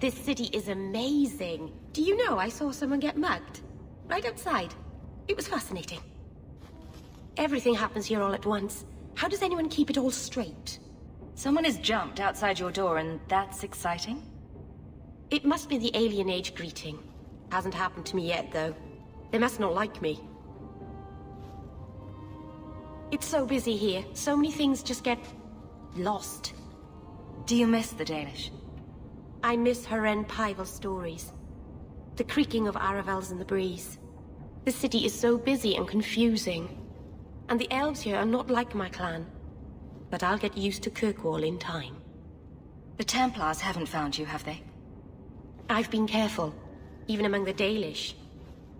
This city is amazing. Do you know I saw someone get mugged? Right outside. It was fascinating. Everything happens here all at once. How does anyone keep it all straight? Someone has jumped outside your door and that's exciting? It must be the Alienage greeting. Hasn't happened to me yet, though. They must not like me. It's so busy here. So many things just get... lost. Do you miss the Dalish? I miss Haren Pival stories. The creaking of Aravels in the breeze. The city is so busy and confusing. And the elves here are not like my clan. But I'll get used to Kirkwall in time. The Templars haven't found you, have they? I've been careful, even among the Dalish.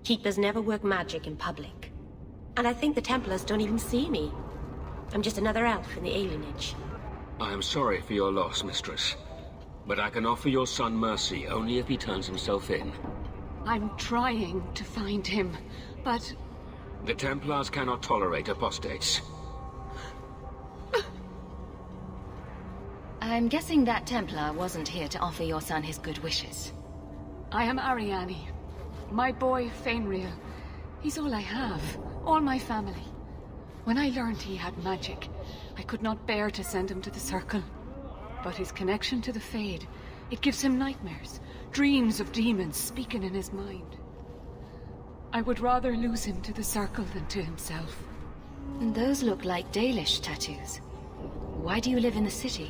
Keepers never work magic in public. And I think the Templars don't even see me. I'm just another elf in the Alienage. I am sorry for your loss, mistress. But I can offer your son mercy only if he turns himself in. I'm trying to find him, but... The Templars cannot tolerate apostates. I'm guessing that Templar wasn't here to offer your son his good wishes. I am Ariane. My boy, Feynriel. He's all I have. All my family. When I learned he had magic, I could not bear to send him to the Circle. But his connection to the Fade, it gives him nightmares. Dreams of demons speaking in his mind. I would rather lose him to the Circle than to himself. Those look like Dalish tattoos. Why do you live in the city?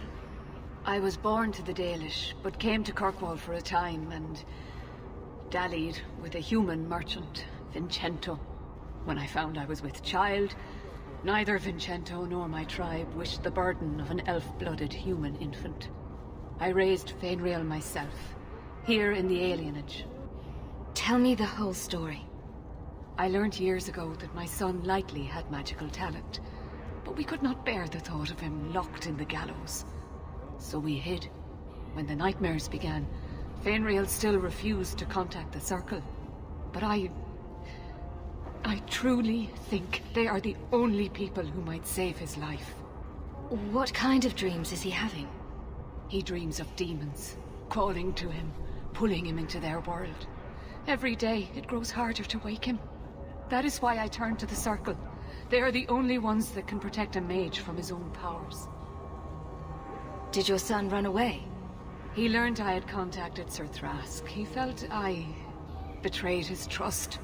I was born to the Dalish, but came to Kirkwall for a time and dallied with a human merchant, Vincento. When I found I was with child, neither Vincento nor my tribe wished the burden of an elf-blooded human infant. I raised Feynriel myself, here in the Alienage. Tell me the whole story. I learned years ago that my son likely had magical talent, but we could not bear the thought of him locked in the gallows. So we hid. When the nightmares began, Feynriel still refused to contact the Circle. But I truly think they are the only people who might save his life. What kind of dreams is he having? He dreams of demons, calling to him, pulling him into their world. Every day, it grows harder to wake him. That is why I turned to the Circle. They are the only ones that can protect a mage from his own powers. Did your son run away? He learned I had contacted Sir Thrask. He felt I betrayed his trust.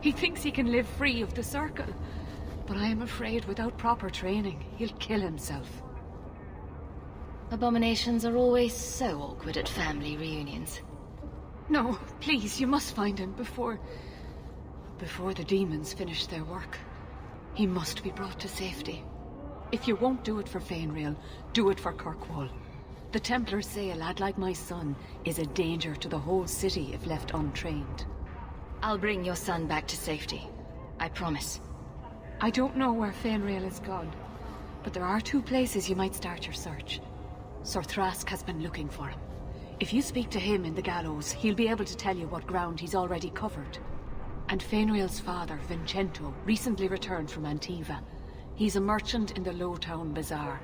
He thinks he can live free of the Circle. But I am afraid without proper training, he'll kill himself. Abominations are always so awkward at family reunions. No, please, you must find him before the demons finish their work. He must be brought to safety. If you won't do it for Feynriel, do it for Kirkwall. The Templars say a lad like my son is a danger to the whole city if left untrained. I'll bring your son back to safety. I promise. I don't know where Feynriel is gone, but there are 2 places you might start your search. Sir Thrask has been looking for him. If you speak to him in the gallows, he'll be able to tell you what ground he's already covered. And Feynriel's father, Vincento, recently returned from Antiva. He's a merchant in the Lowtown Bazaar.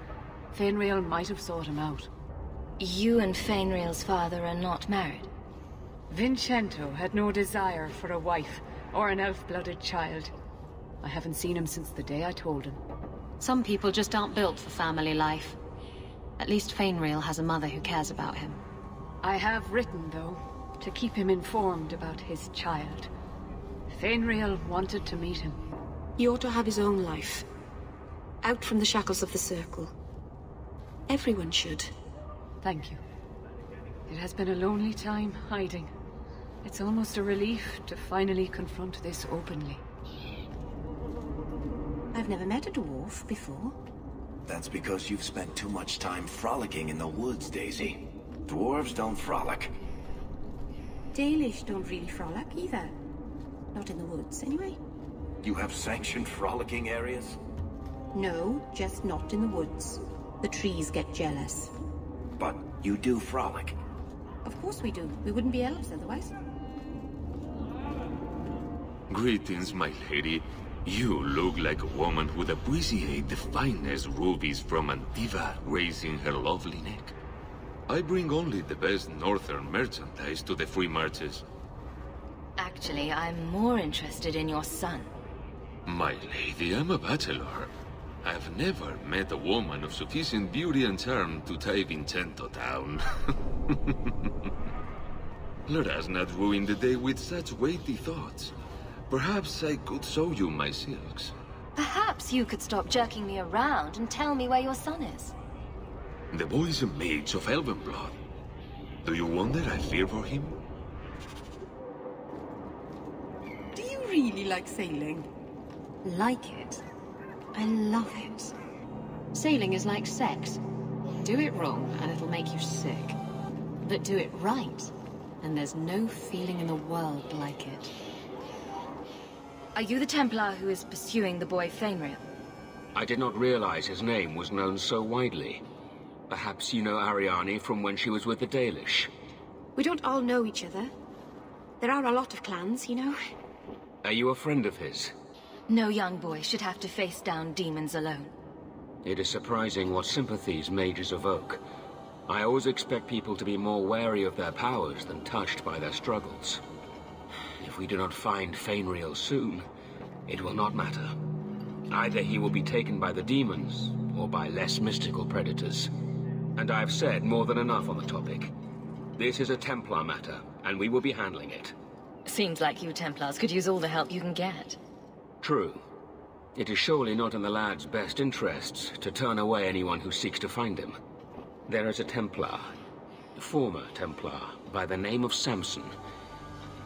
Feynriel might have sought him out. You and Feynriel's father are not married? Vincento had no desire for a wife or an elf-blooded child. I haven't seen him since the day I told him. Some people just aren't built for family life. At least Feynriel has a mother who cares about him. I have written, though, to keep him informed about his child. Feynriel wanted to meet him. He ought to have his own life. Out from the shackles of the Circle. Everyone should. Thank you. It has been a lonely time hiding. It's almost a relief to finally confront this openly. I've never met a dwarf before. That's because you've spent too much time frolicking in the woods, Daisy. Dwarves don't frolic. Dalish don't really frolic either. Not in the woods, anyway. You have sanctioned frolicking areas? No, just not in the woods. The trees get jealous. But you do frolic. Of course we do. We wouldn't be elves otherwise. Greetings, my lady. You look like a woman who'd appreciate the finest rubies from Antiva raising her lovely neck. I bring only the best northern merchandise to the free marches. Actually, I'm more interested in your son. My lady, I'm a bachelor. I've never met a woman of sufficient beauty and charm to tie Vincento down. Let us not ruin the day with such weighty thoughts. Perhaps I could show you my silks. Perhaps you could stop jerking me around and tell me where your son is. The boy is a mage of elven blood. Do you wonder I fear for him? Do you really like sailing? Like it? I love it. Sailing is like sex. Do it wrong and it'll make you sick. But do it right, and there's no feeling in the world like it. Are you the Templar who is pursuing the boy Feynriel? I did not realize his name was known so widely. Perhaps you know Ariane from when she was with the Dalish. We don't all know each other. There are a lot of clans, you know. Are you a friend of his? No young boy should have to face down demons alone. It is surprising what sympathies mages evoke. I always expect people to be more wary of their powers than touched by their struggles. If we do not find Feynriel soon, it will not matter. Either he will be taken by the demons, or by less mystical predators. And I've said more than enough on the topic. This is a Templar matter, and we will be handling it. Seems like you Templars could use all the help you can get. True. It is surely not in the lad's best interests to turn away anyone who seeks to find him. There is a Templar, a former Templar, by the name of Samson.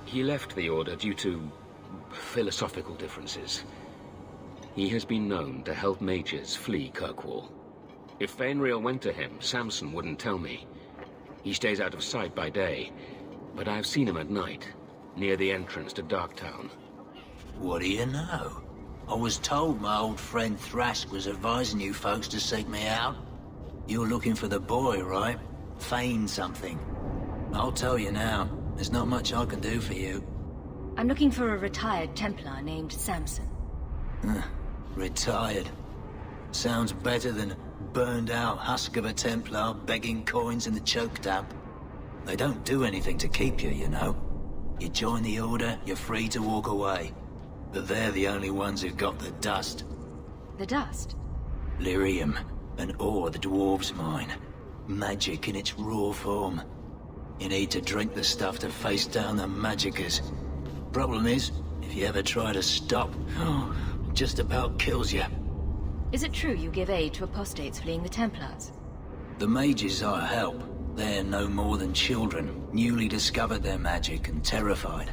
He left the Order due to philosophical differences. He has been known to help mages flee Kirkwall. If Feynriel went to him, Samson wouldn't tell me. He stays out of sight by day, but I've seen him at night, near the entrance to Darktown. What do you know? I was told my old friend Thrask was advising you folks to seek me out. You're looking for the boy, right? Feign something. I'll tell you now, there's not much I can do for you. I'm looking for a retired Templar named Samson. Retired. Sounds better than burned-out husk of a Templar begging coins in the choke tap. They don't do anything to keep you, you know. You join the Order, you're free to walk away. But they're the only ones who've got the dust. The dust? Lyrium, an ore the dwarves mine. Magic in its raw form. You need to drink the stuff to face down the magicers. Problem is, if you ever try to stop, it just about kills you. Is it true you give aid to apostates fleeing the Templars? The mages I help, they're no more than children, newly discovered their magic and terrified.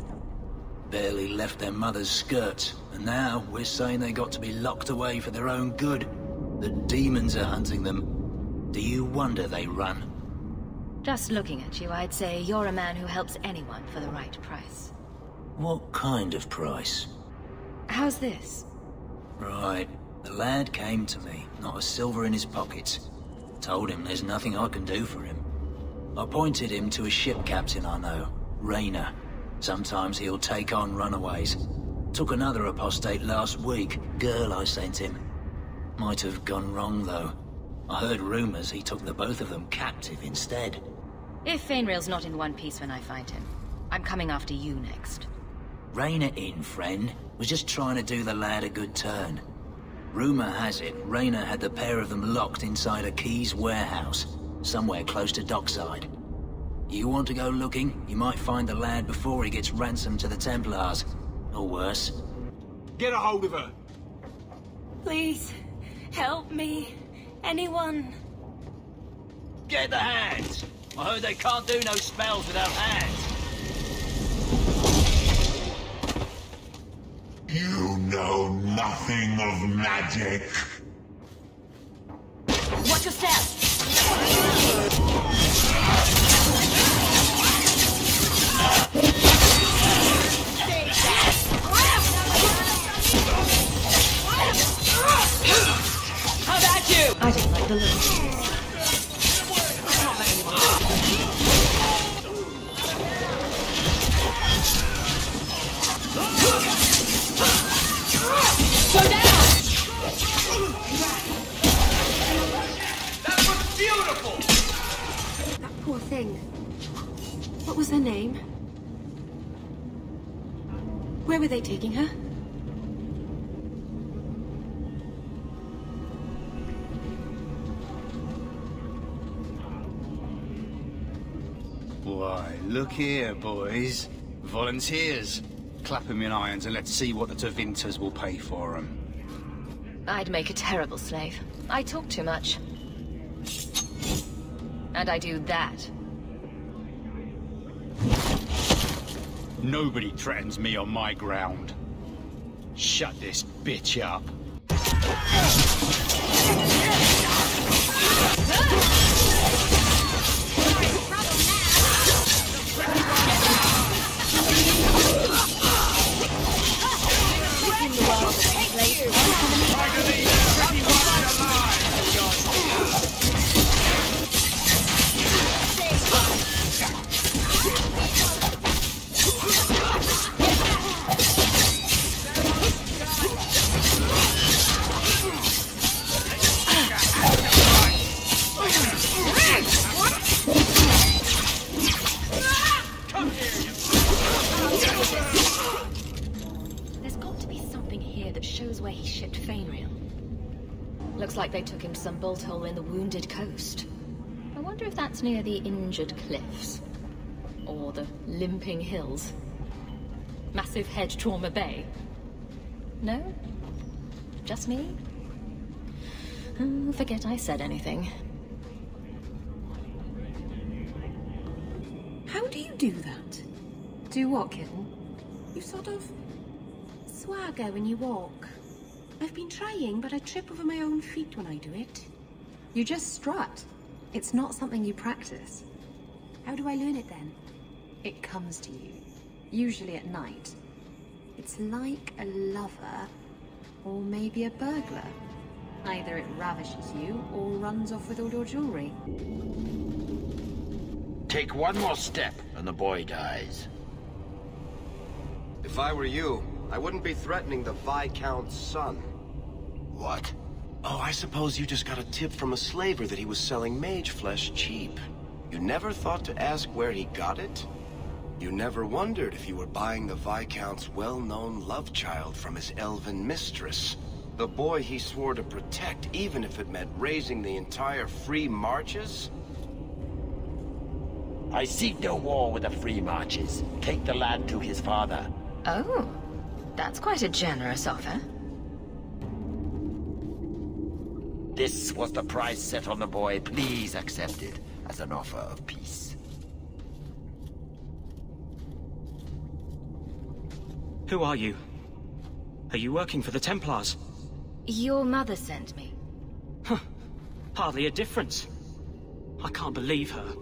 Barely left their mother's skirts, and now we're saying they got to be locked away for their own good. The demons are hunting them. Do you wonder they run? Just looking at you, I'd say you're a man who helps anyone for the right price. What kind of price? How's this? Right. The lad came to me, not a silver in his pockets. Told him there's nothing I can do for him. I pointed him to a ship captain I know, Rayner. Sometimes he'll take on runaways. Took another apostate last week, girl I sent him. Might have gone wrong though. I heard rumors he took the both of them captive instead. If Feynriel's not in one piece when I find him, I'm coming after you next. Rein it in, friend. Was just trying to do the lad a good turn. Rumor has it, Rayner had the pair of them locked inside a Keys warehouse, somewhere close to dockside. You want to go looking, you might find the lad before he gets ransomed to the Templars. Or worse. Get a hold of her! Please, help me. Anyone. Get the hands! I heard they can't do no spells without hands. You know nothing of magic. Watch your step! How about you? I don't like the look of this. Go down! That was beautiful! That Where were they taking her? Why, look here, boys. Volunteers. Clap 'em in irons and let's see what the Tevinters will pay for 'em. I'd make a terrible slave. I talk too much. And I do that. Nobody threatens me on my ground. Shut this bitch up. There's got to be something here that shows where he shipped Feynriel. Looks like they took him to some bolt hole in the Wounded Coast. I wonder if that's near the Injured Cliffs. Or the Limping Hills. Massive Head Trauma Bay. No? Just me? Forget I said anything. How do you do that? Do what, kitten? You sort of swagger when you walk. I've been trying, but I trip over my own feet when I do it. You just strut. It's not something you practice. How do I learn it then? It comes to you, usually at night. It's like a lover, or maybe a burglar. Either it ravishes you, or runs off with all your jewelry. Take one more step, and the boy dies. If I were you, I wouldn't be threatening the Viscount's son. What? Oh, I suppose you just got a tip from a slaver that he was selling mage flesh cheap. You never thought to ask where he got it? You never wondered if you were buying the Viscount's well-known love child from his elven mistress. The boy he swore to protect, even if it meant raising the entire Free Marches? I seek no war with the Free Marches. Take the lad to his father. Oh, that's quite a generous offer. This was the price set on the boy. Please accept it as an offer of peace. Who are you? Are you working for the Templars? Your mother sent me. Huh. Hardly a difference. I can't believe her.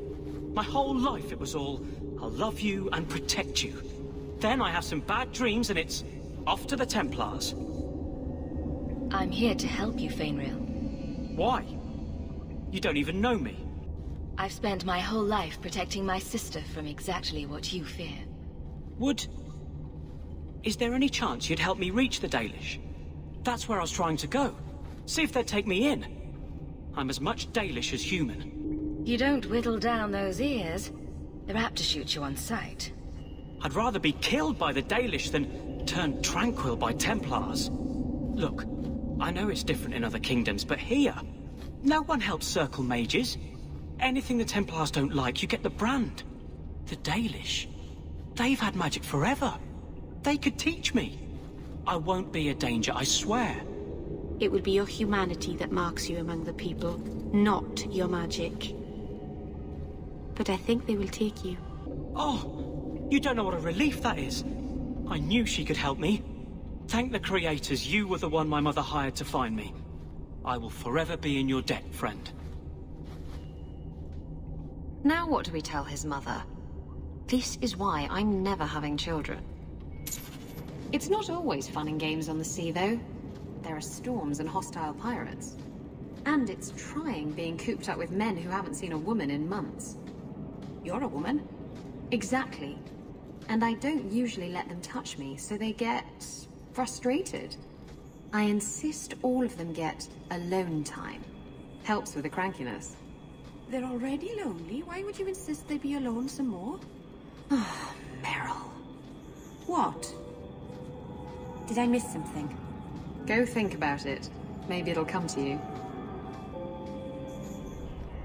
My whole life it was all, I'll love you and protect you. Then I have some bad dreams and it's off to the Templars. I'm here to help you, Feynriel. Why? You don't even know me. I've spent my whole life protecting my sister from exactly what you fear. Is there any chance you'd help me reach the Dalish? That's where I was trying to go. See if they'd take me in. I'm as much Dalish as human. You don't whittle down those ears. They're apt to shoot you on sight. I'd rather be killed by the Dalish than turned tranquil by Templars. Look, I know it's different in other kingdoms, but here, no one helps circle mages. Anything the Templars don't like, you get the brand. The Dalish, they've had magic forever. They could teach me. I won't be a danger, I swear. It will be your humanity that marks you among the people, not your magic. But I think they will take you. Oh, you don't know what a relief that is. I knew she could help me. Thank the creators, you were the one my mother hired to find me. I will forever be in your debt, friend. Now what do we tell his mother? This is why I'm never having children. It's not always fun and games on the sea, though. There are storms and hostile pirates. And it's trying being cooped up with men who haven't seen a woman in months. You're a woman. Exactly. And I don't usually let them touch me, so they get frustrated. I insist all of them get alone time. Helps with the crankiness. They're already lonely. Why would you insist they be alone some more? Meryl. What? Did I miss something? Go think about it. Maybe it'll come to you.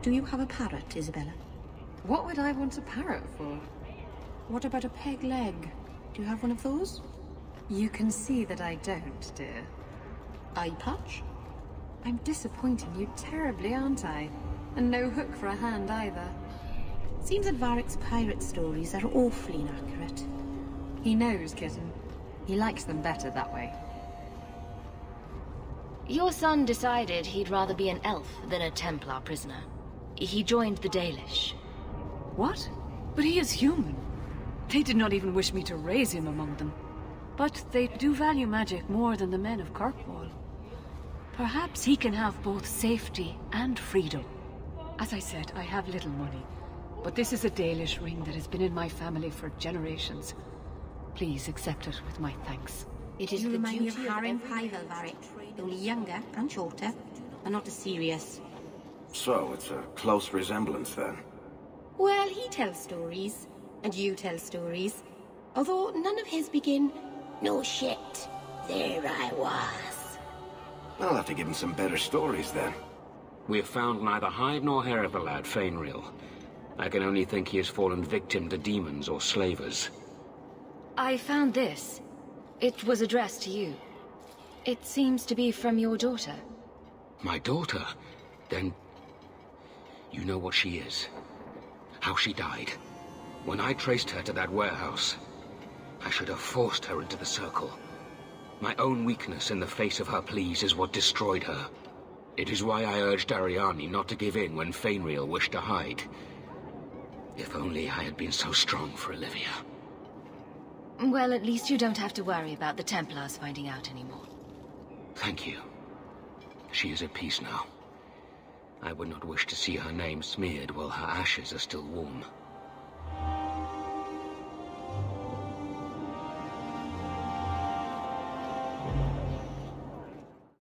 Do you have a parrot, Isabella? What would I want a parrot for? What about a peg leg? Do you have one of those? You can see that I don't, dear. Eye patch? I'm disappointing you terribly, aren't I? And no hook for a hand either. Seems that Varric's pirate stories are awfully inaccurate. He knows, kitten. He likes them better that way. Your son decided he'd rather be an elf than a Templar prisoner. He joined the Dalish. What? But he is human. They did not even wish me to raise him among them. But they do value magic more than the men of Kirkwall. Perhaps he can have both safety and freedom. As I said, I have little money. But this is a Dalish ring that has been in my family for generations. Please accept it with my thanks. It is the remind me of Haren Pyvel, Varric. Only younger and shorter, and not as serious. So, it's a close resemblance, then? Well, he tells stories, and you tell stories. Although none of his begin, "No shit, there I was." I'll have to give him some better stories, then. We have found neither hide nor hair of the lad, Feynriel. I can only think he has fallen victim to demons or slavers. I found this. It was addressed to you. It seems to be from your daughter. My daughter? Then... you know what she is. How she died. When I traced her to that warehouse, I should have forced her into the circle. My own weakness in the face of her pleas is what destroyed her. It is why I urged Ariane not to give in when Feynriel wished to hide. If only I had been so strong for Olivia. Well, at least you don't have to worry about the Templars finding out anymore. Thank you. She is at peace now. I would not wish to see her name smeared while her ashes are still warm.